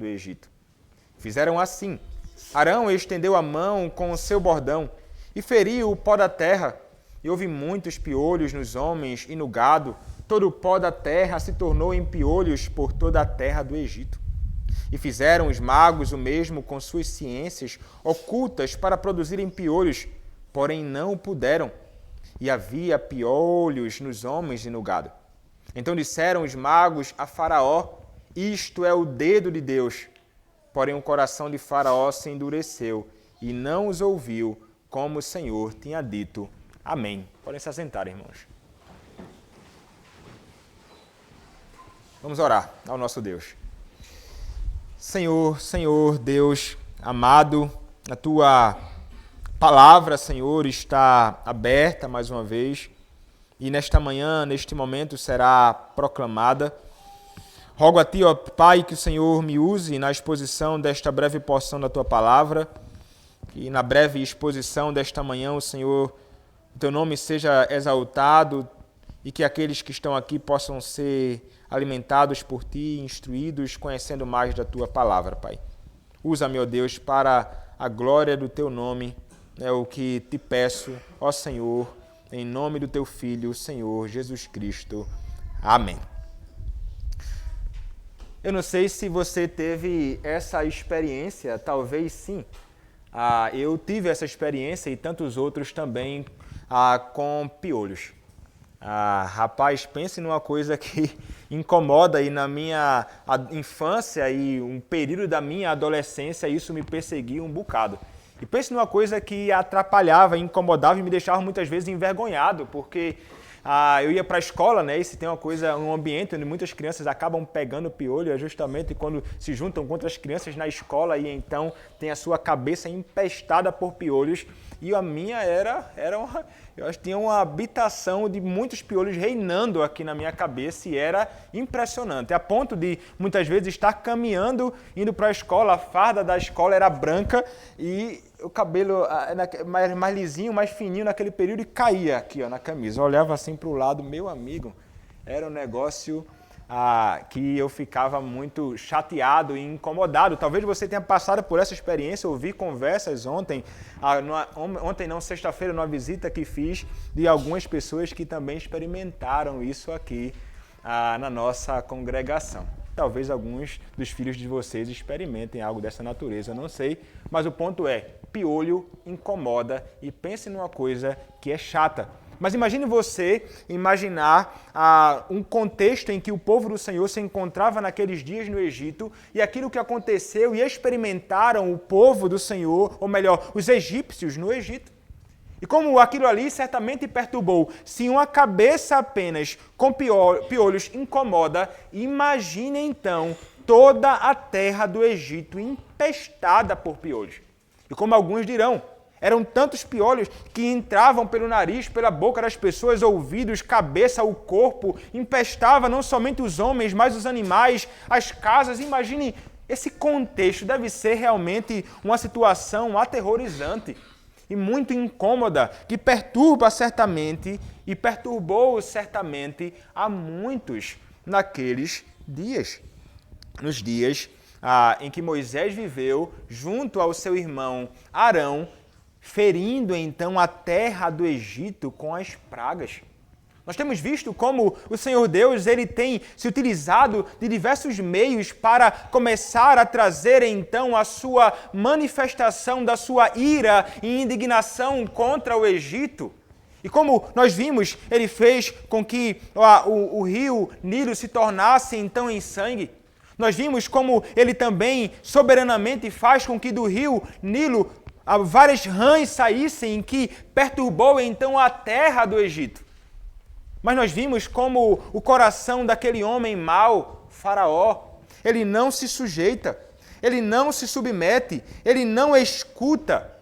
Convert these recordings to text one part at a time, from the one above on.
do Egito. Fizeram assim. Arão estendeu a mão com o seu bordão e feriu o pó da terra. E houve muitos piolhos nos homens e no gado. Todo o pó da terra se tornou em piolhos por toda a terra do Egito. E fizeram os magos o mesmo com suas ciências ocultas para produzirem piolhos, porém não o puderam. E havia piolhos nos homens e no gado. Então disseram os magos a Faraó: isto é o dedo de Deus. Porém o coração de Faraó se endureceu e não os ouviu, como o Senhor tinha dito. Amém. Podem se assentar, irmãos. Vamos orar ao nosso Deus. Senhor, Deus amado, a Tua palavra, Senhor, está aberta mais uma vez e nesta manhã, neste momento, será proclamada. Rogo a Ti, ó Pai, que o Senhor me use na exposição desta breve porção da Tua palavra, que na breve exposição desta manhã, o Senhor, o Teu nome seja exaltado e que aqueles que estão aqui possam ser alimentados por Ti, instruídos, conhecendo mais da Tua palavra, Pai. Usa-me, ó Deus, para a glória do Teu nome, é o que Te peço, ó Senhor, em nome do Teu Filho, Senhor Jesus Cristo. Amém. Eu não sei se você teve essa experiência, talvez sim. Eu tive essa experiência e tantos outros também com piolhos. Rapaz, pense numa coisa que incomoda e na minha infância e um período da minha adolescência isso me perseguia um bocado. E pense numa coisa que atrapalhava, incomodava e me deixava muitas vezes envergonhado, porque eu ia para a escola, né? E se tem um ambiente onde muitas crianças acabam pegando piolho, é justamente quando se juntam com outras crianças na escola e então tem a sua cabeça empestada por piolhos. E a minha eu tinha uma habitação de muitos piolhos reinando aqui na minha cabeça e era impressionante, a ponto de muitas vezes estar caminhando, indo para a escola, a farda da escola era branca e o cabelo mais lisinho, mais fininho naquele período e caía aqui na camisa. Eu olhava assim para o lado, meu amigo, era um negócio que eu ficava muito chateado e incomodado. Talvez você tenha passado por essa experiência, eu ouvi conversas sexta-feira, numa visita que fiz de algumas pessoas que também experimentaram isso aqui na nossa congregação. Talvez alguns dos filhos de vocês experimentem algo dessa natureza, eu não sei, mas o ponto é, piolho incomoda e pense numa coisa que é chata. Mas imagine você imaginar um contexto em que o povo do Senhor se encontrava naqueles dias no Egito e aquilo que aconteceu e experimentaram o povo do Senhor, ou melhor, os egípcios no Egito. E como aquilo ali certamente perturbou, se uma cabeça apenas com piolhos incomoda, imagine então toda a terra do Egito empestada por piolhos. E como alguns dirão, eram tantos piolhos que entravam pelo nariz, pela boca das pessoas, ouvidos, cabeça, o corpo, empestava não somente os homens, mas os animais, as casas. Imagine, esse contexto deve ser realmente uma situação aterrorizante e muito incômoda, que perturba certamente e perturbou certamente a muitos naqueles dias. Nos dias em que Moisés viveu junto ao seu irmão Arão, ferindo então a terra do Egito com as pragas. Nós temos visto como o Senhor Deus ele tem se utilizado de diversos meios para começar a trazer então a sua manifestação da sua ira e indignação contra o Egito. E como nós vimos, ele fez com que o rio Nilo se tornasse então em sangue. Nós vimos como ele também soberanamente faz com que do rio Nilo várias rãs saíssem, que perturbou então a terra do Egito. Mas nós vimos como o coração daquele homem mau, Faraó, ele não se sujeita, ele não se submete, ele não escuta.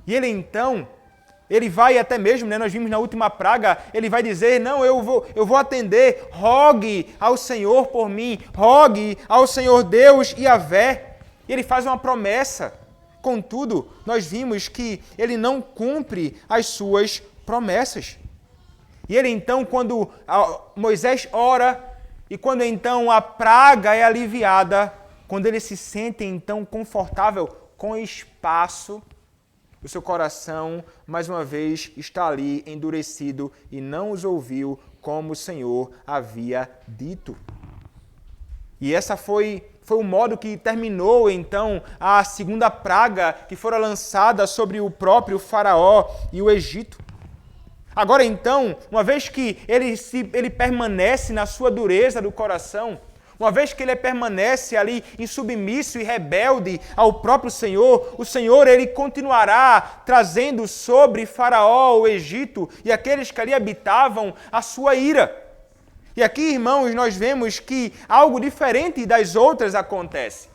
E ele vai até mesmo, nós vimos na última praga, ele vai dizer, não, eu vou atender, rogue ao Senhor por mim, rogue ao Senhor Deus e Yahvé. E ele faz uma promessa. Contudo, nós vimos que ele não cumpre as suas promessas. E ele então, quando Moisés ora, e quando então a praga é aliviada, quando eles se sentem então confortável com espaço, o seu coração, mais uma vez, está ali endurecido e não os ouviu como o Senhor havia dito. E essa foi o modo que terminou, então, a segunda praga que fora lançada sobre o próprio Faraó e o Egito. Agora, então, uma vez que ele permanece na sua dureza do coração, uma vez que ele permanece ali insubmisso e rebelde ao próprio Senhor, o Senhor ele continuará trazendo sobre Faraó, o Egito e aqueles que ali habitavam a sua ira. E aqui, irmãos, nós vemos que algo diferente das outras acontece.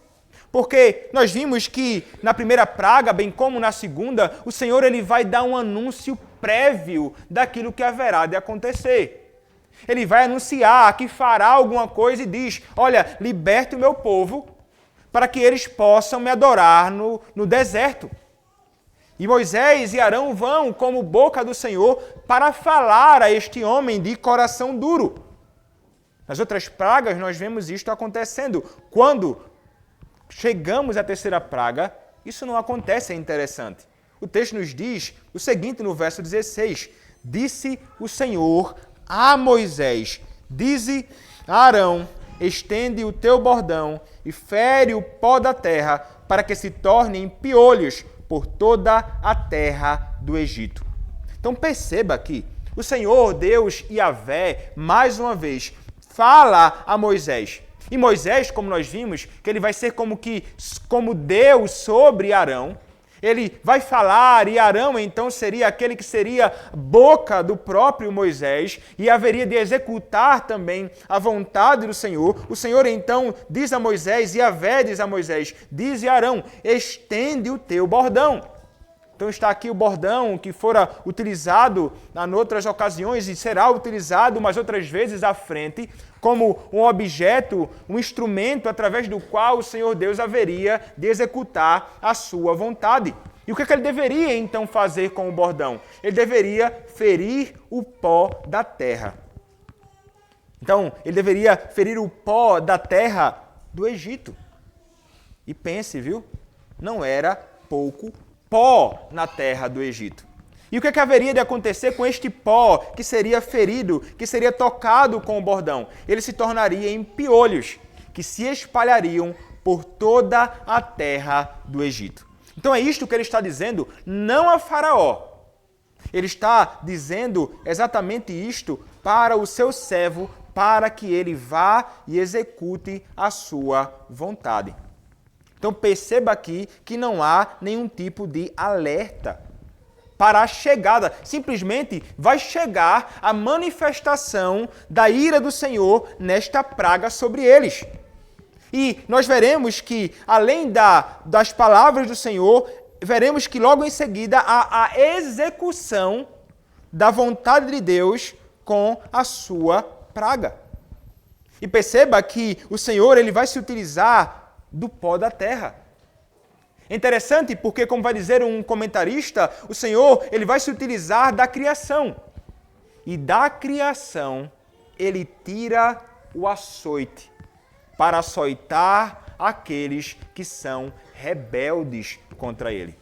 Porque nós vimos que na primeira praga, bem como na segunda, o Senhor ele vai dar um anúncio prévio daquilo que haverá de acontecer. Ele vai anunciar que fará alguma coisa e diz, olha, liberte o meu povo para que eles possam me adorar no deserto. E Moisés e Arão vão como boca do Senhor para falar a este homem de coração duro. Nas outras pragas nós vemos isto acontecendo. Quando chegamos à terceira praga, isso não acontece, é interessante. O texto nos diz o seguinte no verso 16, disse o Senhor a Moisés, dize a Arão, estende o teu bordão e fere o pó da terra para que se tornem piolhos por toda a terra do Egito. Então perceba aqui, o Senhor Deus Yahvé, mais uma vez, fala a Moisés. E Moisés, como nós vimos, que ele vai ser como Deus sobre Arão. Ele vai falar e Arão então seria aquele que seria boca do próprio Moisés e haveria de executar também a vontade do Senhor. O Senhor então diz a Moisés, Yahvé diz a Moisés, diz a Arão, estende o teu bordão. Então está aqui o bordão que fora utilizado em outras ocasiões e será utilizado umas outras vezes à frente como um objeto, um instrumento através do qual o Senhor Deus haveria de executar a sua vontade. E o que ele deveria então fazer com o bordão? Ele deveria ferir o pó da terra. Então, ele deveria ferir o pó da terra do Egito. E pense, viu? Não era pouco pó na terra do Egito. E o que haveria de acontecer com este pó que seria ferido, que seria tocado com o bordão? Ele se tornaria em piolhos, que se espalhariam por toda a terra do Egito. Então é isto que ele está dizendo, não a Faraó. Ele está dizendo exatamente isto para o seu servo, para que ele vá e execute a sua vontade. Então perceba aqui que não há nenhum tipo de alerta para a chegada. Simplesmente vai chegar a manifestação da ira do Senhor nesta praga sobre eles. E nós veremos que, além das palavras do Senhor, veremos que logo em seguida há a execução da vontade de Deus com a sua praga. E perceba que o Senhor ele vai se utilizar do pó da terra. É interessante porque, como vai dizer um comentarista, o Senhor ele vai se utilizar da criação. E da criação ele tira o açoite para açoitar aqueles que são rebeldes contra ele.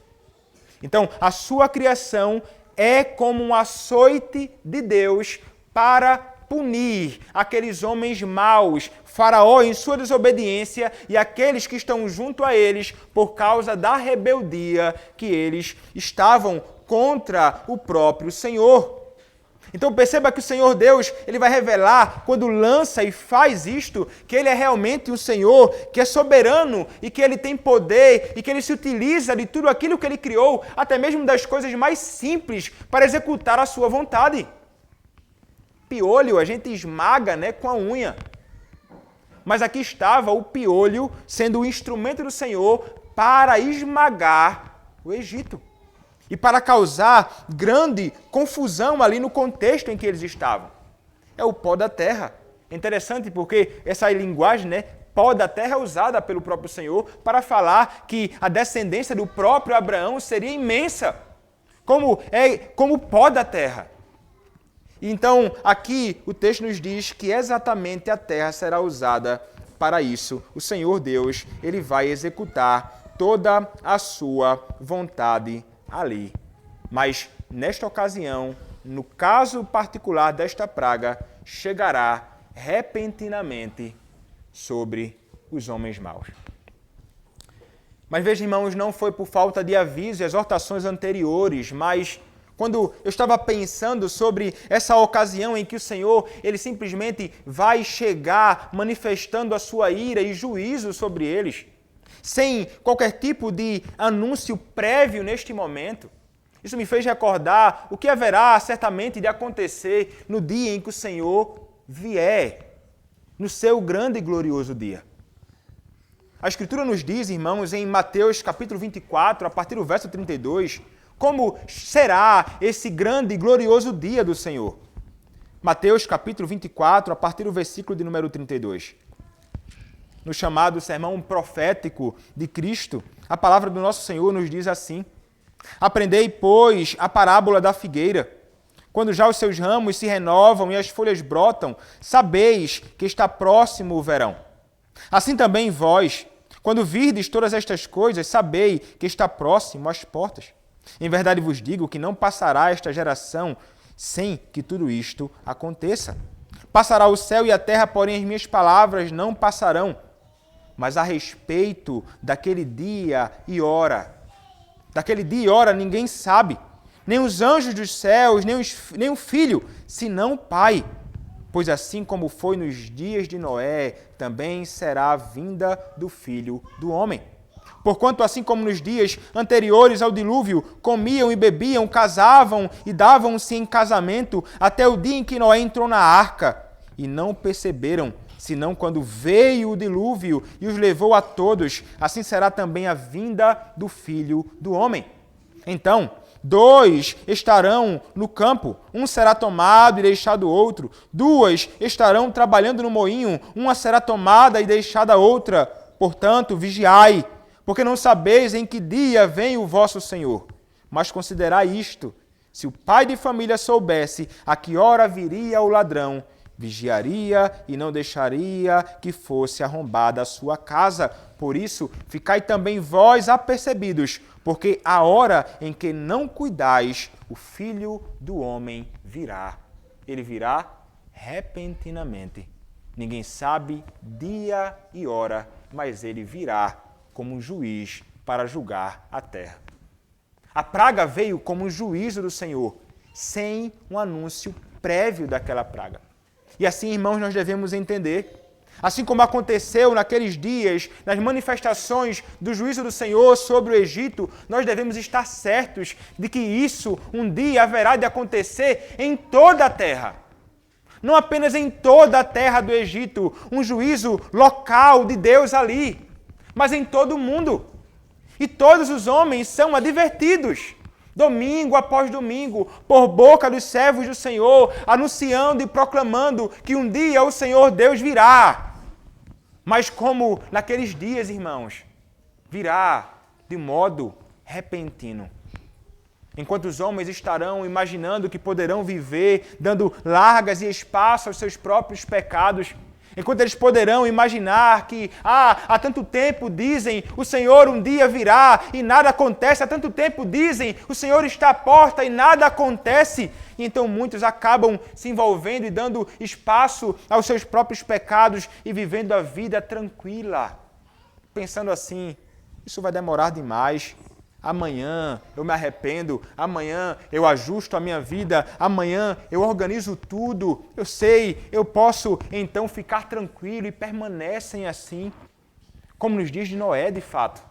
Então, a sua criação é como um açoite de Deus para punir aqueles homens maus, Faraó em sua desobediência e aqueles que estão junto a eles por causa da rebeldia que eles estavam contra o próprio Senhor. Então perceba que o Senhor Deus, ele vai revelar, quando lança e faz isto, que ele é realmente um Senhor que é soberano e que ele tem poder e que ele se utiliza de tudo aquilo que ele criou, até mesmo das coisas mais simples, para executar a sua vontade. Piolho a gente esmaga, com a unha. Mas aqui estava o piolho sendo o instrumento do Senhor para esmagar o Egito. E para causar grande confusão ali no contexto em que eles estavam. É o pó da terra. É interessante porque essa linguagem, pó da terra, é usada pelo próprio Senhor para falar que a descendência do próprio Abraão seria imensa, como o pó da terra. Então, aqui o texto nos diz que exatamente a terra será usada para isso, o Senhor Deus, ele vai executar toda a sua vontade ali. Mas, nesta ocasião, no caso particular desta praga, chegará repentinamente sobre os homens maus. Mas veja, irmãos, não foi por falta de aviso e exortações anteriores, mas quando eu estava pensando sobre essa ocasião em que o Senhor, ele simplesmente vai chegar manifestando a sua ira e juízo sobre eles, sem qualquer tipo de anúncio prévio neste momento. Isso me fez recordar o que haverá certamente de acontecer no dia em que o Senhor vier, no seu grande e glorioso dia. A Escritura nos diz, irmãos, em Mateus capítulo 24, a partir do verso 32, como será esse grande e glorioso dia do Senhor. Mateus capítulo 24, a partir do versículo de número 32. No chamado sermão profético de Cristo, a palavra do nosso Senhor nos diz assim: Aprendei, pois, a parábola da figueira. Quando já os seus ramos se renovam e as folhas brotam, sabeis que está próximo o verão. Assim também vós, quando virdes todas estas coisas, sabei que está próximo às portas. Em verdade vos digo que não passará esta geração sem que tudo isto aconteça. Passará o céu e a terra, porém as minhas palavras não passarão. Mas a respeito daquele dia e hora ninguém sabe, nem os anjos dos céus, nem o Filho, senão o Pai. Pois assim como foi nos dias de Noé, também será a vinda do Filho do Homem. Porquanto assim como nos dias anteriores ao dilúvio, comiam e bebiam, casavam e davam-se em casamento, até o dia em que Noé entrou na arca, e não perceberam, senão quando veio o dilúvio e os levou a todos, assim será também a vinda do Filho do Homem. Então, 2 estarão no campo, um será tomado e deixado outro. 2 estarão trabalhando no moinho, uma será tomada e deixada outra. Portanto, vigiai, porque não sabeis em que dia vem o vosso Senhor. Mas considerai isto: se o pai de família soubesse a que hora viria o ladrão, vigiaria e não deixaria que fosse arrombada a sua casa. Por isso, ficai também vós apercebidos, porque a hora em que não cuidais, o Filho do Homem virá. Ele virá repentinamente. Ninguém sabe dia e hora, mas ele virá como um juiz para julgar a terra. A praga veio como um juízo do Senhor, sem um anúncio prévio daquela praga. E assim, irmãos, nós devemos entender. Assim como aconteceu naqueles dias, nas manifestações do juízo do Senhor sobre o Egito, nós devemos estar certos de que isso um dia haverá de acontecer em toda a terra. Não apenas em toda a terra do Egito, um juízo local de Deus ali, mas em todo o mundo. E todos os homens são advertidos, domingo após domingo, por boca dos servos do Senhor, anunciando e proclamando que um dia o Senhor Deus virá. Mas como naqueles dias, irmãos, virá de modo repentino. Enquanto os homens estarão imaginando que poderão viver, dando largas e espaço aos seus próprios pecados, enquanto eles poderão imaginar que, há tanto tempo dizem, o Senhor um dia virá e nada acontece, há tanto tempo dizem, o Senhor está à porta e nada acontece. E então muitos acabam se envolvendo e dando espaço aos seus próprios pecados e vivendo a vida tranquila, pensando assim, isso vai demorar demais. Amanhã eu me arrependo, amanhã eu ajusto a minha vida, amanhã eu organizo tudo, eu sei, eu posso então ficar tranquilo e permanecem assim, como nos dias de Noé, de fato,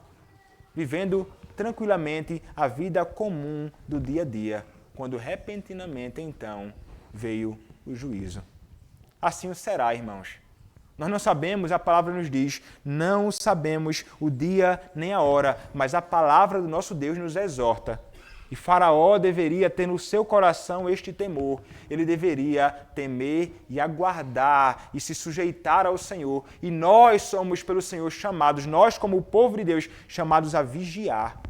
vivendo tranquilamente a vida comum do dia a dia, quando repentinamente então veio o juízo. Assim o será, irmãos. Nós não sabemos, a palavra nos diz, não sabemos o dia nem a hora, mas a palavra do nosso Deus nos exorta. E Faraó deveria ter no seu coração este temor. Ele deveria temer e aguardar e se sujeitar ao Senhor. E nós somos pelo Senhor chamados, nós como o povo de Deus, chamados a vigiar.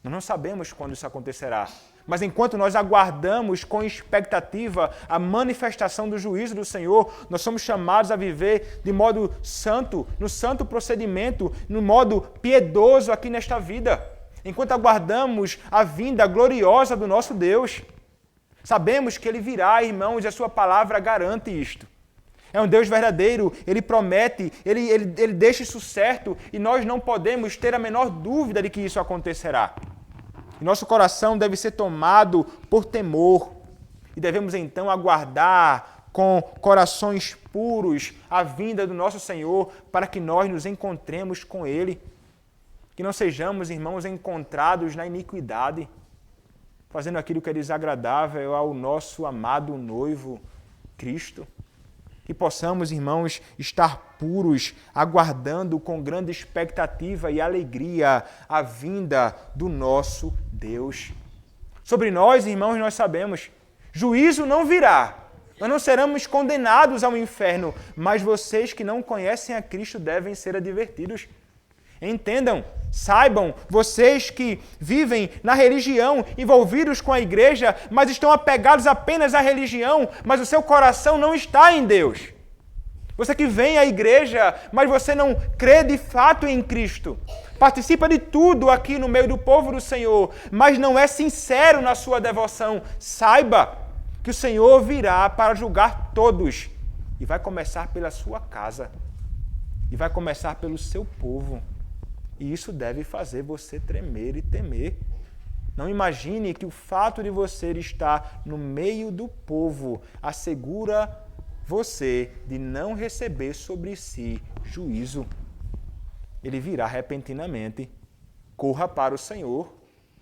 Nós não sabemos quando isso acontecerá, Mas enquanto nós aguardamos com expectativa a manifestação do juízo do Senhor, nós somos chamados a viver de modo santo, no santo procedimento, no modo piedoso aqui nesta vida. Enquanto aguardamos a vinda gloriosa do nosso Deus, sabemos que Ele virá, irmãos, e a sua palavra garante isto. É um Deus verdadeiro, Ele promete, Ele deixa isso certo e nós não podemos ter a menor dúvida de que isso acontecerá. E nosso coração deve ser tomado por temor e devemos então aguardar com corações puros a vinda do nosso Senhor para que nós nos encontremos com Ele. Que não sejamos, irmãos, encontrados na iniquidade, fazendo aquilo que é desagradável ao nosso amado noivo Cristo. Que possamos, irmãos, estar puros, aguardando com grande expectativa e alegria a vinda do nosso Deus. Sobre nós, irmãos, nós sabemos, juízo não virá. Nós não seremos condenados ao inferno, mas vocês que não conhecem a Cristo devem ser advertidos. Entendam, saibam, vocês que vivem na religião, envolvidos com a igreja, mas estão apegados apenas à religião, mas o seu coração não está em Deus. Você que vem à igreja, mas você não crê de fato em Cristo. Participa de tudo aqui no meio do povo do Senhor, mas não é sincero na sua devoção. Saiba que o Senhor virá para julgar todos. E vai começar pela sua casa. E vai começar pelo seu povo. E isso deve fazer você tremer e temer. Não imagine que o fato de você estar no meio do povo assegura você de não receber sobre si juízo. Ele virá repentinamente. Corra para o Senhor.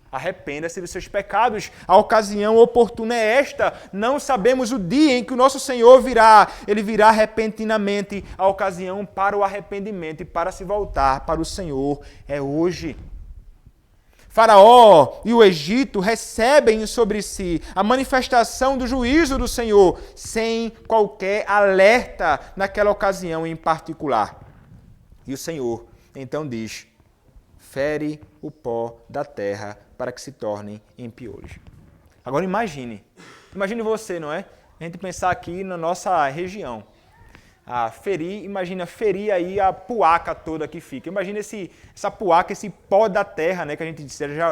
Arrependa-se dos seus pecados. A ocasião oportuna é esta. Não sabemos o dia em que o nosso Senhor virá. Ele virá repentinamente. A ocasião para o arrependimento e para se voltar para o Senhor é hoje. Faraó e o Egito recebem sobre si a manifestação do juízo do Senhor, sem qualquer alerta naquela ocasião em particular. E o Senhor então diz: fere o pó da terra para que se tornem em piolhos. Agora imagine você, não é? A gente pensar aqui na nossa região. Imagina ferir aí a poaca toda que fica. Imagina essa poaca, esse pó da terra, né, que a gente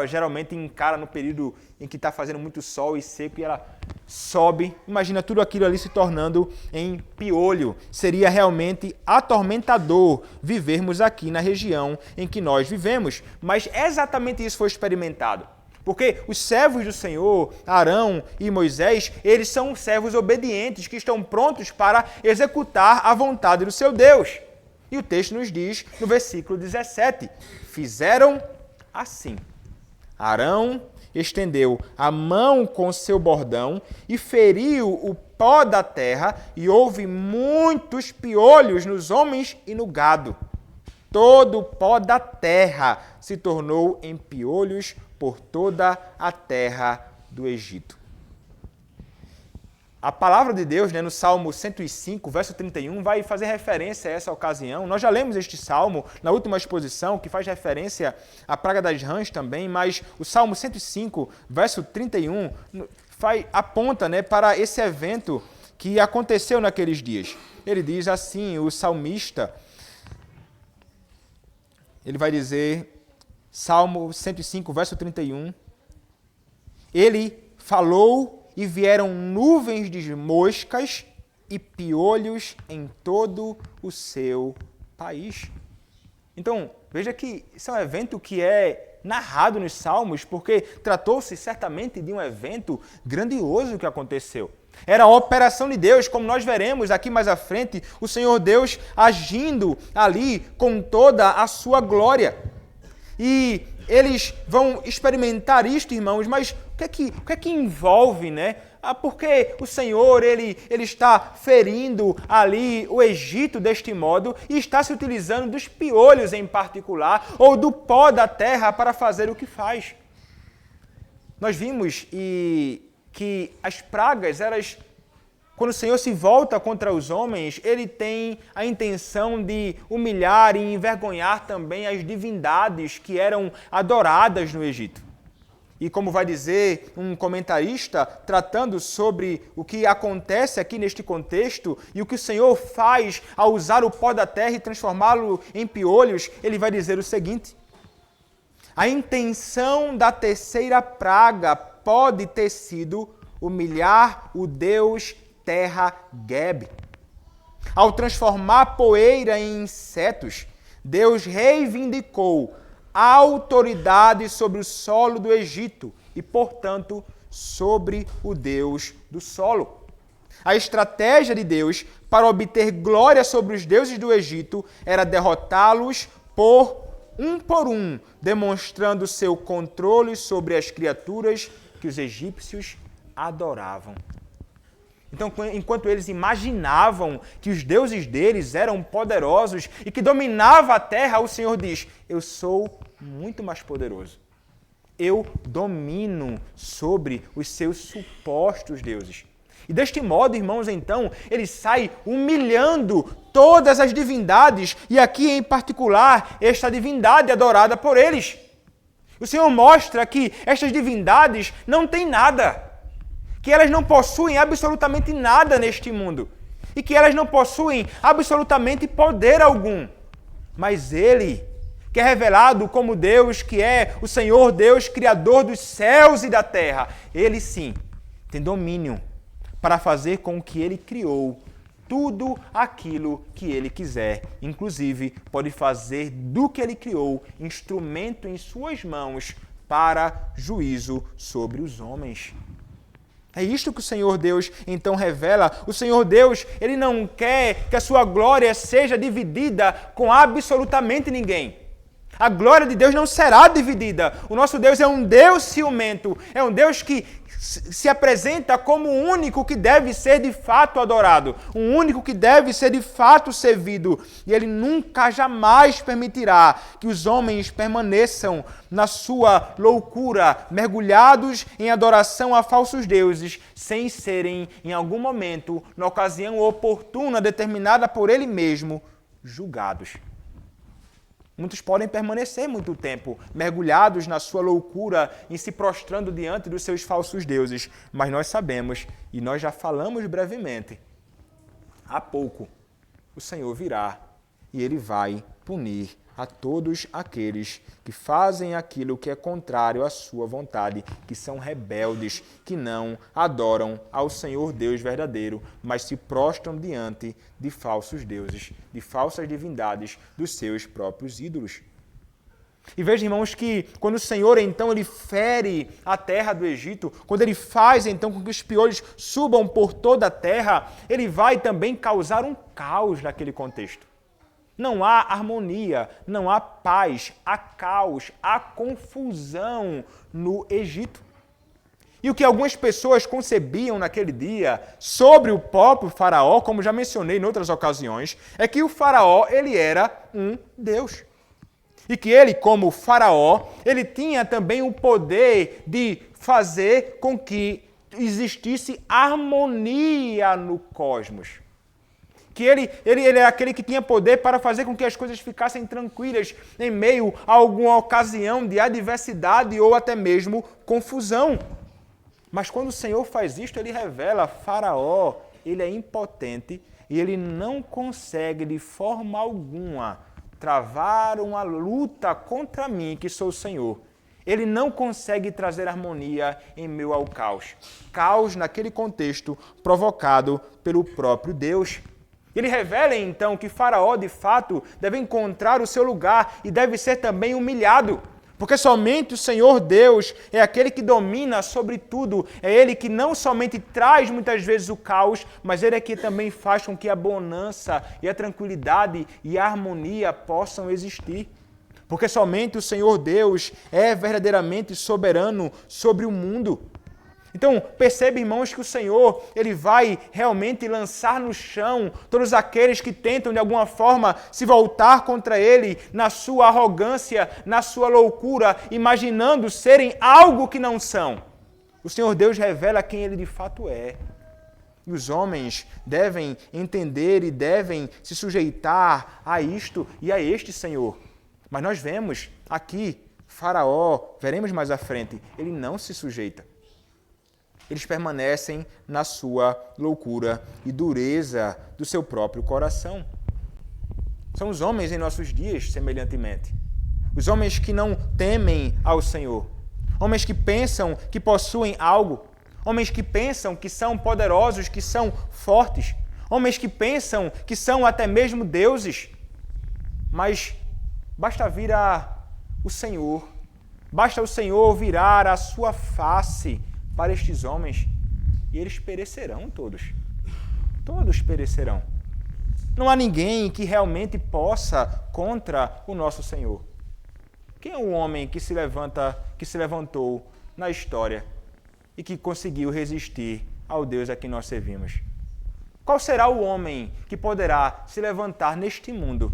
geralmente encara no período em que está fazendo muito sol e seco e ela sobe. Imagina tudo aquilo ali se tornando em piolho. Seria realmente atormentador vivermos aqui na região em que nós vivemos. Mas exatamente isso foi experimentado. Porque os servos do Senhor, Arão e Moisés, eles são servos obedientes que estão prontos para executar a vontade do seu Deus. E o texto nos diz, no versículo 17, fizeram assim. Arão estendeu a mão com seu bordão e feriu o pó da terra, e houve muitos piolhos nos homens e no gado. Todo o pó da terra se tornou em piolhos por toda a terra do Egito. A palavra de Deus, no Salmo 105, verso 31, vai fazer referência a essa ocasião. Nós já lemos este salmo na última exposição, que faz referência à praga das rãs também, mas o Salmo 105, verso 31, aponta para esse evento que aconteceu naqueles dias. Ele diz assim, o salmista, ele vai dizer, Salmo 105, verso 31, ele falou e vieram nuvens de moscas e piolhos em todo o seu país. Então, veja que isso é um evento que é narrado nos Salmos, porque tratou-se certamente de um evento grandioso que aconteceu. Era a operação de Deus, como nós veremos aqui mais à frente, o Senhor Deus agindo ali com toda a sua glória. E eles vão experimentar isto, irmãos, mas o que é que envolve, porque o Senhor ele está ferindo ali o Egito deste modo e está se utilizando dos piolhos em particular ou do pó da terra para fazer o que faz. Nós vimos que as pragas, quando o Senhor se volta contra os homens, ele tem a intenção de humilhar e envergonhar também as divindades que eram adoradas no Egito. E como vai dizer um comentarista, tratando sobre o que acontece aqui neste contexto e o que o Senhor faz ao usar o pó da terra e transformá-lo em piolhos, ele vai dizer o seguinte: a intenção da terceira praga pode ter sido humilhar o Deus terra Geb. Ao transformar poeira em insetos, Deus reivindicou a autoridade sobre o solo do Egito e, portanto, sobre o Deus do solo. A estratégia de Deus para obter glória sobre os deuses do Egito era derrotá-los por um, demonstrando seu controle sobre as criaturas que os egípcios adoravam. Então, enquanto eles imaginavam que os deuses deles eram poderosos e que dominava a terra, o Senhor diz: eu sou muito mais poderoso. Eu domino sobre os seus supostos deuses. E deste modo, irmãos, então, ele sai humilhando todas as divindades, e aqui em particular, esta divindade adorada por eles. O Senhor mostra que estas divindades não têm nada, que elas não possuem absolutamente nada neste mundo e que elas não possuem absolutamente poder algum. Mas Ele, que é revelado como Deus, que é o Senhor Deus, Criador dos céus e da terra, Ele sim tem domínio para fazer com que Ele criou tudo aquilo que Ele quiser. Inclusive, pode fazer do que Ele criou instrumento em suas mãos para juízo sobre os homens. É isto que o Senhor Deus então revela. O Senhor Deus, Ele não quer que a sua glória seja dividida com absolutamente ninguém. A glória de Deus não será dividida. O nosso Deus é um Deus ciumento, é um Deus que se apresenta como o único que deve ser de fato adorado, o único que deve ser de fato servido. E Ele nunca, jamais permitirá que os homens permaneçam na sua loucura, mergulhados em adoração a falsos deuses, sem serem, em algum momento, na ocasião oportuna, determinada por Ele mesmo, julgados. Muitos podem permanecer muito tempo mergulhados na sua loucura e se prostrando diante dos seus falsos deuses. Mas nós sabemos, e nós já falamos brevemente, há pouco o Senhor virá e Ele vai punir a todos aqueles que fazem aquilo que é contrário à sua vontade, que são rebeldes, que não adoram ao Senhor Deus verdadeiro, mas se prostram diante de falsos deuses, de falsas divindades, dos seus próprios ídolos. E veja, irmãos, que quando o Senhor, então, Ele fere a terra do Egito, quando Ele faz, então, com que os piolhos subam por toda a terra, Ele vai também causar um caos naquele contexto. Não há harmonia, não há paz, há caos, há confusão no Egito. E o que algumas pessoas concebiam naquele dia sobre o próprio faraó, como já mencionei em outras ocasiões, é que o faraó, ele era um Deus. E que ele, como faraó, ele tinha também o poder de fazer com que existisse harmonia no cosmos. Que ele era aquele que tinha poder para fazer com que as coisas ficassem tranquilas em meio a alguma ocasião de adversidade ou até mesmo confusão. Mas quando o Senhor faz isto, Ele revela: Faraó, ele é impotente e ele não consegue de forma alguma travar uma luta contra mim, que sou o Senhor. Ele não consegue trazer harmonia em meio ao caos. Caos naquele contexto provocado pelo próprio Deus. Ele revela, então, que Faraó, de fato, deve encontrar o seu lugar e deve ser também humilhado, porque somente o Senhor Deus é aquele que domina sobre tudo. É Ele que não somente traz muitas vezes o caos, mas Ele é que também faz com que a bonança e a tranquilidade e a harmonia possam existir. Porque somente o Senhor Deus é verdadeiramente soberano sobre o mundo. Então, percebe, irmãos, que o Senhor, Ele vai realmente lançar no chão todos aqueles que tentam, de alguma forma, se voltar contra Ele na sua arrogância, na sua loucura, imaginando serem algo que não são. O Senhor Deus revela quem Ele de fato é. E os homens devem entender e devem se sujeitar a isto e a este Senhor. Mas nós vemos aqui Faraó, veremos mais à frente, ele não se sujeita. Eles permanecem na sua loucura e dureza do seu próprio coração. São os homens em nossos dias, semelhantemente. Os homens que não temem ao Senhor. Homens que pensam que possuem algo. Homens que pensam que são poderosos, que são fortes. Homens que pensam que são até mesmo deuses. Mas basta vir o Senhor. Basta o Senhor virar a sua face para estes homens e eles perecerão todos. Todos perecerão. Não há ninguém que realmente possa contra o nosso Senhor. Quem é o homem que se levantou na história e que conseguiu resistir ao Deus a quem nós servimos? Qual será o homem que poderá se levantar neste mundo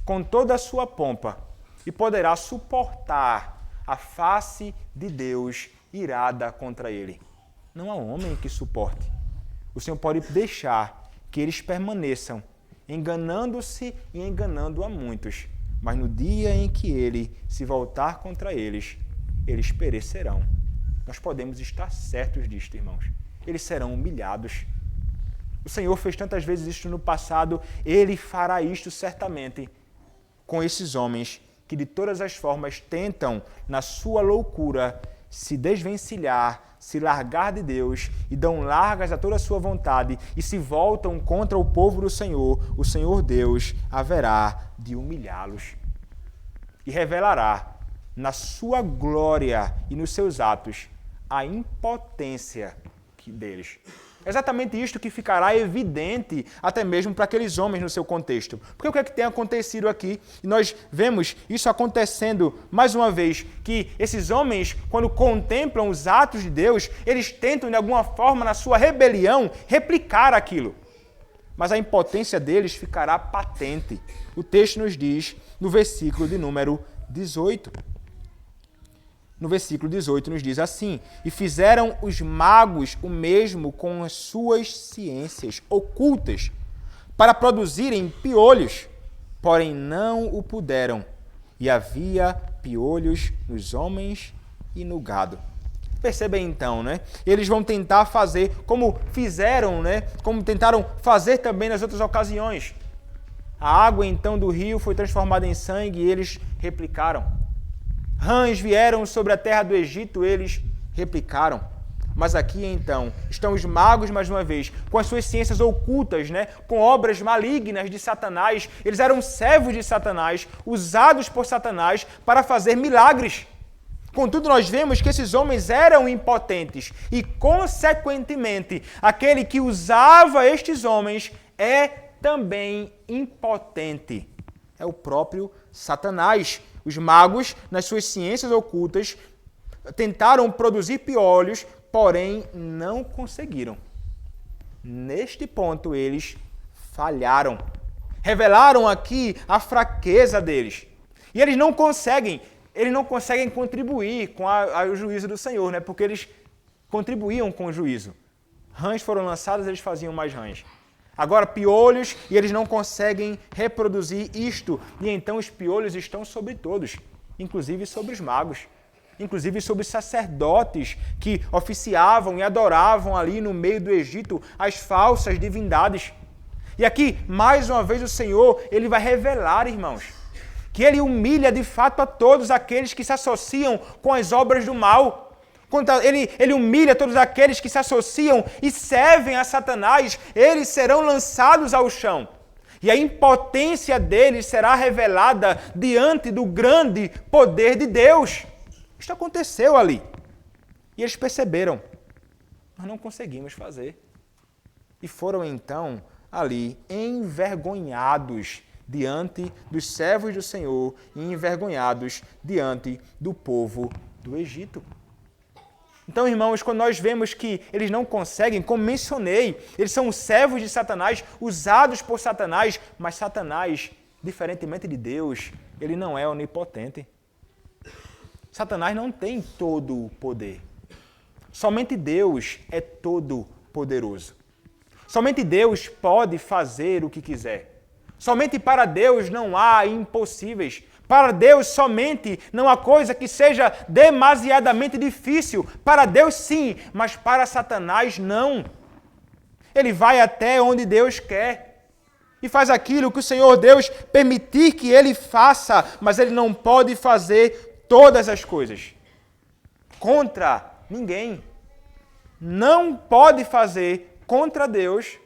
com toda a sua pompa e poderá suportar a face de Deus irada contra ele? Não há homem que suporte. O Senhor pode deixar que eles permaneçam enganando-se e enganando a muitos, mas no dia em que ele se voltar contra eles, eles perecerão. Nós podemos estar certos disto, irmãos. Eles serão humilhados. O Senhor fez tantas vezes isto no passado, ele fará isto certamente com esses homens que de todas as formas tentam, na sua loucura, se desvencilhar, se largar de Deus e dão largas a toda a sua vontade e se voltam contra o povo do Senhor, o Senhor Deus haverá de humilhá-los e revelará na sua glória e nos seus atos a impotência deles. É exatamente isto que ficará evidente até mesmo para aqueles homens no seu contexto. Porque o que é que tem acontecido aqui? E nós vemos isso acontecendo mais uma vez, que esses homens, quando contemplam os atos de Deus, eles tentam de alguma forma, na sua rebelião, replicar aquilo. Mas a impotência deles ficará patente. O texto nos diz, no versículo de número 18. No versículo 18 nos diz assim: e fizeram os magos o mesmo com as suas ciências ocultas para produzirem piolhos, porém não o puderam, e havia piolhos nos homens e no gado. Percebem então, né? Eles vão tentar fazer como fizeram, né? Como tentaram fazer também nas outras ocasiões. A água então do rio foi transformada em sangue e eles replicaram. Rãs vieram sobre a terra do Egito, eles replicaram. Mas aqui, então, estão os magos, mais uma vez, com as suas ciências ocultas, né? Com obras malignas de Satanás. Eles eram servos de Satanás, usados por Satanás para fazer milagres. Contudo, nós vemos que esses homens eram impotentes e, consequentemente, aquele que usava estes homens é também impotente. É o próprio Satanás. Os magos, nas suas ciências ocultas, tentaram produzir piolhos, porém não conseguiram. Neste ponto, eles falharam. Revelaram aqui a fraqueza deles. E eles não conseguem contribuir com o juízo do Senhor, né? Porque eles contribuíam com o juízo. Rãs foram lançadas, eles faziam mais rãs. Agora piolhos, e eles não conseguem reproduzir isto. E então os piolhos estão sobre todos, inclusive sobre os magos, inclusive sobre os sacerdotes que oficiavam e adoravam ali no meio do Egito as falsas divindades. E aqui, mais uma vez, o Senhor, ele vai revelar, irmãos, que ele humilha de fato a todos aqueles que se associam com as obras do mal. Ele humilha todos aqueles que se associam e servem a Satanás, eles serão lançados ao chão. E a impotência deles será revelada diante do grande poder de Deus. Isto aconteceu ali. E eles perceberam, nós não conseguimos fazer. E foram então ali envergonhados diante dos servos do Senhor e envergonhados diante do povo do Egito. Então, irmãos, quando nós vemos que eles não conseguem, como mencionei, eles são servos de Satanás, usados por Satanás, mas Satanás, diferentemente de Deus, ele não é onipotente. Satanás não tem todo o poder. Somente Deus é todo poderoso. Somente Deus pode fazer o que quiser. Somente para Deus não há impossíveis. Para Deus somente não há coisa que seja demasiadamente difícil. Para Deus sim, mas para Satanás não. Ele vai até onde Deus quer e faz aquilo que o Senhor Deus permitir que ele faça, mas ele não pode fazer todas as coisas contra ninguém. Não pode fazer contra Deus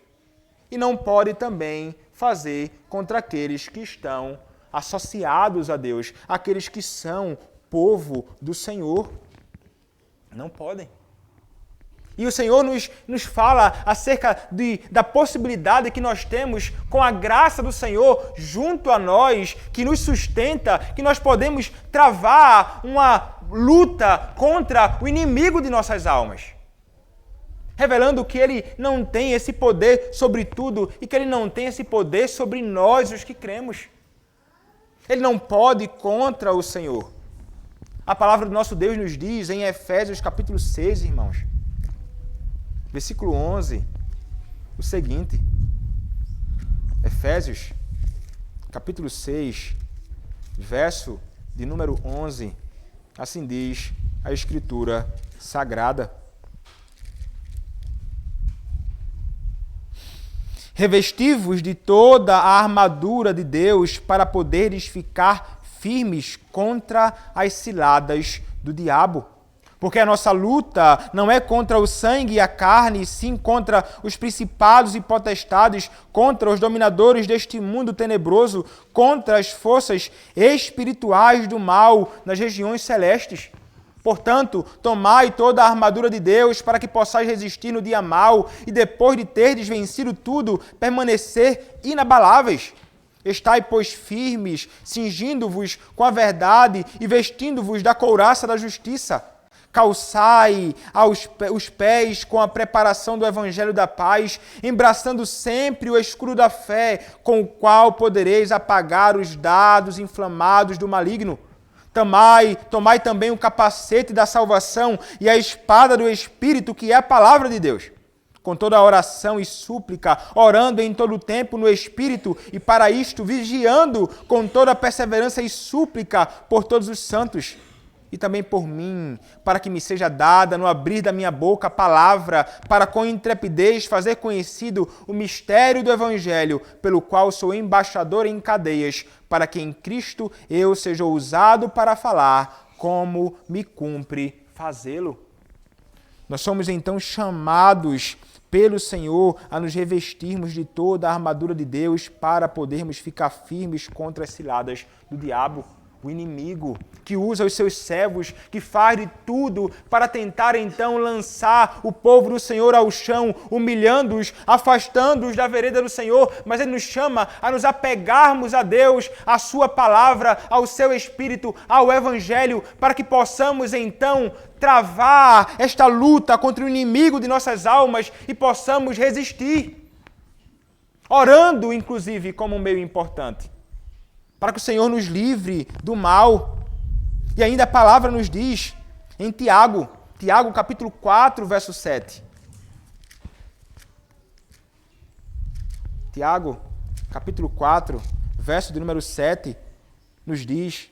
e não pode também fazer contra aqueles que estão associados a Deus, aqueles que são povo do Senhor. Não podem. E o Senhor nos fala acerca da possibilidade que nós temos com a graça do Senhor junto a nós, que nos sustenta, que nós podemos travar uma luta contra o inimigo de nossas almas. Revelando que Ele não tem esse poder sobre tudo e que Ele não tem esse poder sobre nós, os que cremos. Ele não pode contra o Senhor. A palavra do nosso Deus nos diz em Efésios capítulo 6, irmãos, versículo 11, o seguinte. Efésios capítulo 6, verso de número 11, assim diz a Escritura Sagrada. Revesti-vos de toda a armadura de Deus para poderes ficar firmes contra as ciladas do diabo. Porque a nossa luta não é contra o sangue e a carne, sim contra os principados e potestades, contra os dominadores deste mundo tenebroso, contra as forças espirituais do mal nas regiões celestes. Portanto, tomai toda a armadura de Deus para que possais resistir no dia mau e depois de terdes vencido tudo, permanecer inabaláveis. Estai, pois, firmes, cingindo-vos com a verdade e vestindo-vos da couraça da justiça. Calçai os pés com a preparação do evangelho da paz, embraçando sempre o escudo da fé, com o qual podereis apagar os dardos inflamados do maligno. Tomai também o capacete da salvação e a espada do Espírito, que é a palavra de Deus. Com toda a oração e súplica, orando em todo o tempo no Espírito, e para isto vigiando com toda a perseverança e súplica por todos os santos. E também por mim, para que me seja dada no abrir da minha boca a palavra, para com intrepidez fazer conhecido o mistério do Evangelho, pelo qual sou embaixador em cadeias, para que em Cristo eu seja usado para falar, como me cumpre fazê-lo. Nós somos então chamados pelo Senhor a nos revestirmos de toda a armadura de Deus para podermos ficar firmes contra as ciladas do diabo, o inimigo, que usa os seus servos, que faz de tudo para tentar então lançar o povo do Senhor ao chão, humilhando-os, afastando-os da vereda do Senhor, mas Ele nos chama a nos apegarmos a Deus, à Sua palavra, ao Seu Espírito, ao Evangelho, para que possamos então travar esta luta contra o inimigo de nossas almas e possamos resistir, orando inclusive como um meio importante, para que o Senhor nos livre do mal. E ainda a palavra nos diz em Tiago capítulo 4, verso 7. Tiago, capítulo 4, verso de número 7, nos diz: